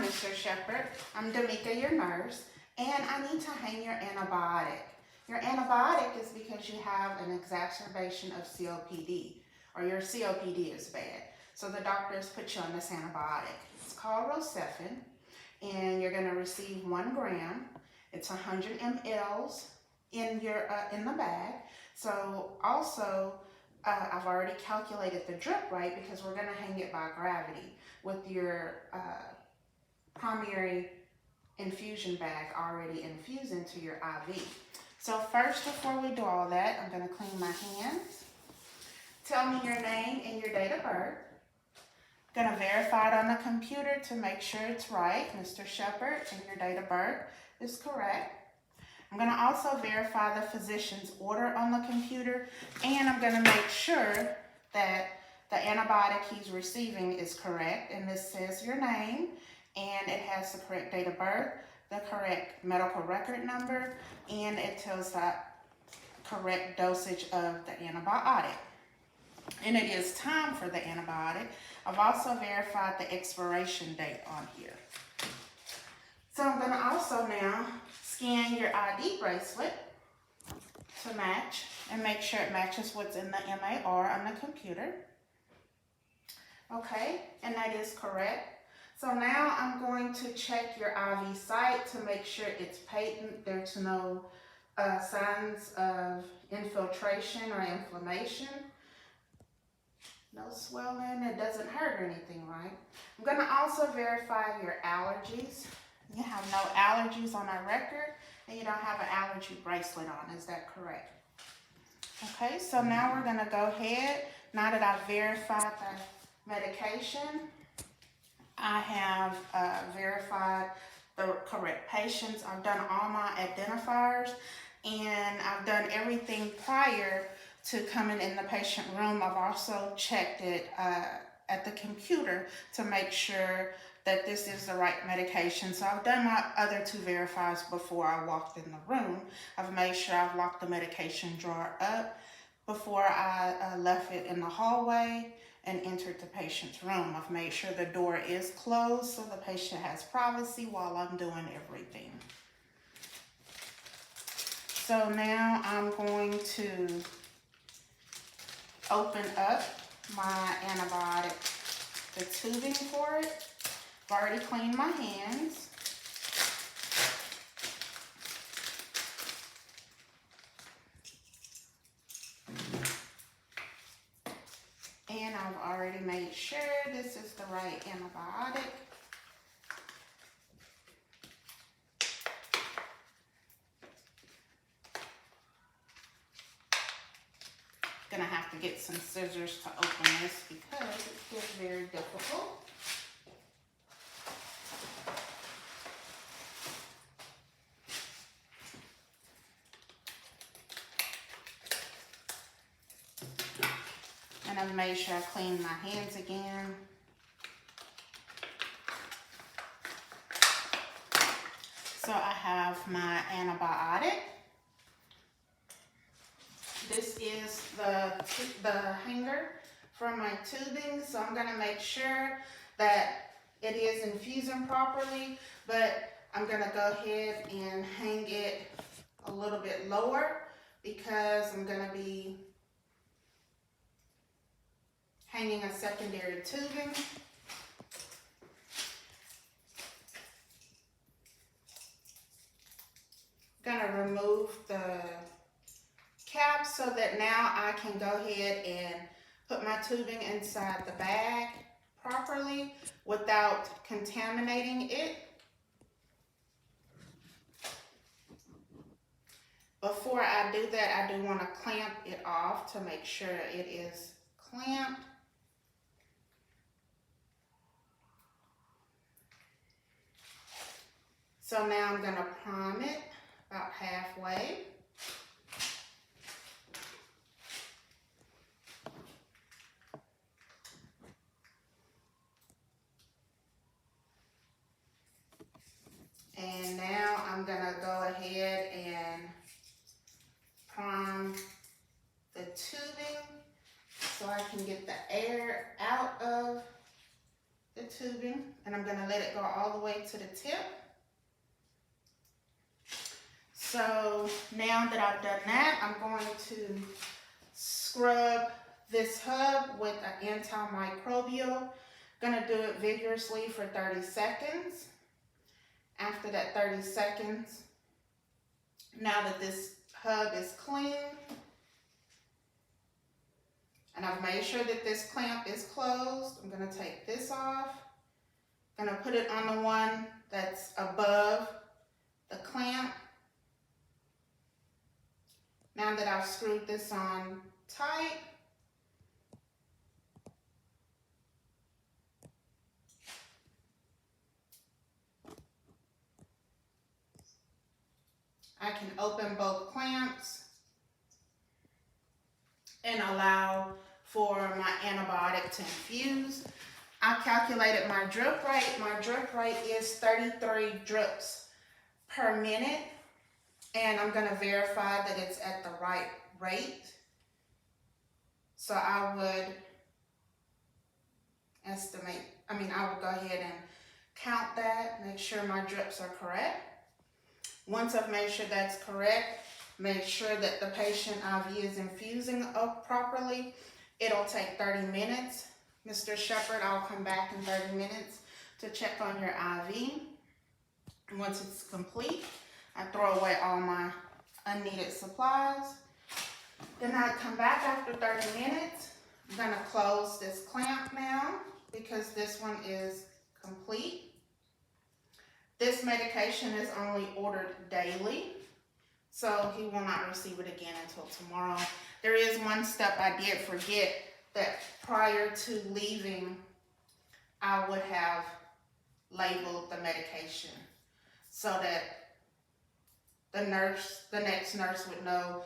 Mr. Shepherd. I'm D'Amica, your nurse, and I need to hang your antibiotic. Your antibiotic is because you have an exacerbation of COPD, or your COPD is bad. So the doctors put you on this antibiotic. It's called Rocephin, and you're going to receive 1 gram. It's 100 mLs in the bag. So also, I've already calculated the drip rate because we're going to hang it by gravity with your primary infusion bag already infused into your IV. So first, before we do all that, I'm going to clean my hands. Tell me your name and your date of birth. I'm going to verify it on the computer to make sure it's right, Mr. Shepherd, and your date of birth is correct. I'm going to also verify the physician's order on the computer, and I'm going to make sure that the antibiotic he's receiving is correct. And this says your name, and it has the correct date of birth, the correct medical record number, and it tells the correct dosage of the antibiotic. And it is time for the antibiotic. I've also verified the expiration date on here. So I'm going to also now scan your ID bracelet to match and make sure it matches what's in the MAR on the computer. Okay, and that is correct. So now I'm going to check your IV site to make sure it's patent. There's no signs of infiltration or inflammation. No swelling, it doesn't hurt or anything, right? I'm going to also verify your allergies. You have no allergies on our record, and you don't have an allergy bracelet on. Is that correct? Okay, so now we're going to go ahead. Now that I've verified the medication, I have verified the correct patients. I've done all my identifiers, and I've done everything prior to coming in the patient room. I've also checked it at the computer to make sure that this is the right medication. So I've done my other 2 verifies before I walked in the room. I've made sure I've locked the medication drawer up before I left it in the hallway and entered the patient's room. I've made sure the door is closed so the patient has privacy while I'm doing everything. So now I'm going to open up my antibiotic, the tubing for it. I've already cleaned my hands. And I've already made sure this is the right antibiotic. Gonna have to get some scissors to open this because it feels very difficult. And I've made sure I clean my hands again. So I have my antibiotic. This is the hanger for my tubing, so I'm going to make sure that it is infusing properly, but I'm going to go ahead and hang it a little bit lower because I'm going to be hanging a secondary tubing. I'm going to remove the cap so that now I can go ahead and put my tubing inside the bag properly without contaminating it. Before I do that, I do want to clamp it off to make sure it is clamped. So now I'm going to prime it about halfway. And now I'm going to go ahead and prime the tubing so I can get the air out of the tubing. and I'm gonna let it go all the way to the tip. So now that I've done that, I'm going to scrub this hub with an antimicrobial. Gonna do it vigorously for 30 seconds. After that 30 seconds, now that this hub is clean, and I've made sure that this clamp is closed, I'm gonna take this off. Gonna put it on the one that's above the clamp. Now that I've screwed this on tight, I can open both clamps and allow for my antibiotic to infuse. I calculated my drip rate. My drip rate is 33 drips per minute. And I'm gonna verify that it's at the right rate. So I would I would go ahead and count that, make sure my drips are correct. Once I've made sure that's correct, make sure that the patient IV is infusing properly. It'll take 30 minutes. Mr. Shepherd, I'll come back in 30 minutes to check on your IV. Once it's complete, I throw away all my unneeded supplies. Then I come back after 30 minutes. I'm gonna close this clamp now because this one is complete. This medication is only ordered daily, so he will not receive it again until tomorrow. There is one step I did forget, that prior to leaving, I would have labeled the medication so that the next nurse would know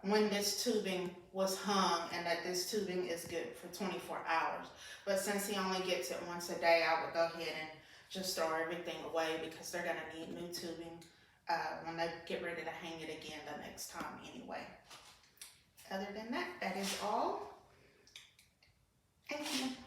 when this tubing was hung and that this tubing is good for 24 hours. But since he only gets it once a day, I would go ahead and just throw everything away because they're gonna need new tubing when they get ready to hang it again the next time anyway. Other than that, that is all. Thank you.